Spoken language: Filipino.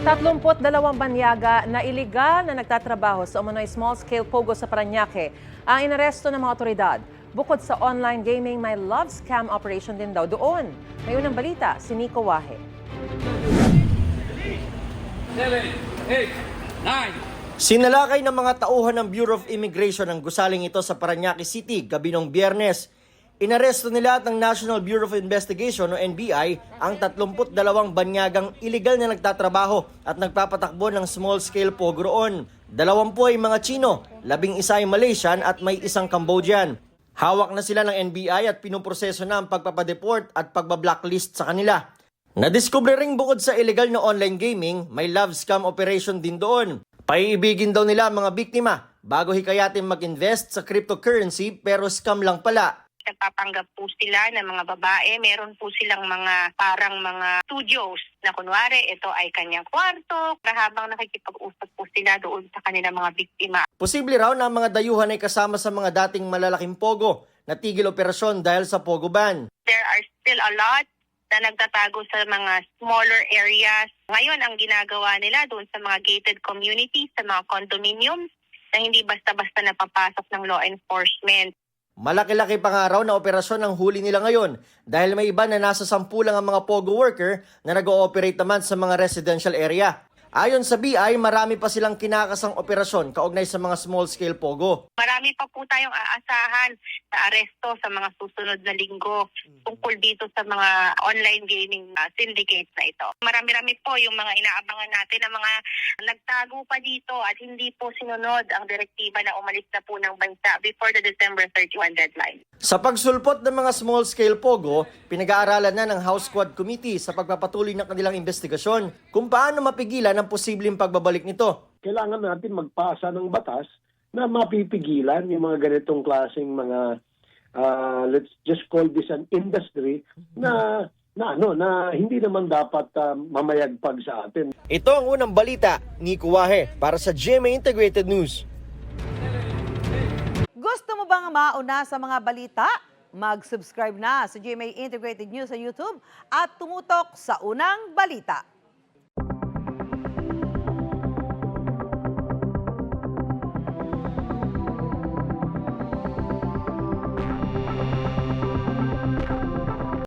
32 banyaga na iligal na nagtatrabaho sa umano'y small-scale pogo sa Parañaque ang inaresto ng mga otoridad. Bukod sa online gaming, may love scam operation din daw doon. Ngayon ang balita, si Nico Wahe. 7, 8, 9. Sinalakay ng mga tauhan ng Bureau of Immigration ang gusaling ito sa Parañaque City gabi ng Biyernes. Inaresto nila at ng National Bureau of Investigation o NBI ang 32 banyagang iligal na nagtatrabaho at nagpapatakbo ng small-scale pogo roon. 20 ay mga Chino, 11 ay Malaysian at may isang Cambodian. Hawak na sila ng NBI at pinuproseso na ang pagpapadeport at pagbablacklist sa kanila. Nadiskubre ring bukod sa illegal na online gaming, may love scam operation din doon. Paiibigin daw nila ang mga biktima bago hikayatin mag-invest sa cryptocurrency pero scam lang pala. Nagpapanggap po sila ng mga babae. Meron po silang parang mga studios na kunwari ito ay kanyang kwarto habang nakikipag-usap po sila doon sa kanilang mga biktima. Posible raw na ang mga dayuhan ay kasama sa mga dating malalaking pogo na tigil operasyon dahil sa pogo ban. There are still a lot na nagtatago sa mga smaller areas. Ngayon, ang ginagawa nila doon sa mga gated communities, sa mga condominiums, na hindi basta-basta napapasok ng law enforcement. Malaki-laki pa nga raw na operasyon ang huli nila ngayon dahil may iba na nasa 10 lang ang mga pogo worker na nag-ooperate naman sa mga residential area. Ayon sa BI, marami pa silang kinakasang operasyon kaugnay sa mga small-scale pogo. Marami pa po tayong aasahan na aresto sa mga susunod na linggo tungkol dito sa mga online gaming syndicates na ito. Marami-rami po yung mga inaabangan natin na mga nagtago pa dito at hindi po sinunod ang direktiba na umalis na po ng bansa before the December 31 deadline. Sa pagsulpot ng mga small-scale pogo, pinag-aaralan na ng House Quad Committee sa pagpapatuloy ng kanilang investigasyon kung paano mapigilan ang posibleng pagbabalik nito. Kailangan natin magpasa ng batas na mapipigilan yung mga ganitong klaseng mga, let's just call this an industry na hindi naman dapat mamayagpag sa atin. Ito ang unang balita, Nico Wahe, para sa GMA Integrated News. Gusto mo bang mauna sa mga balita? Mag-subscribe na sa GMA Integrated News sa YouTube at tumutok sa unang balita.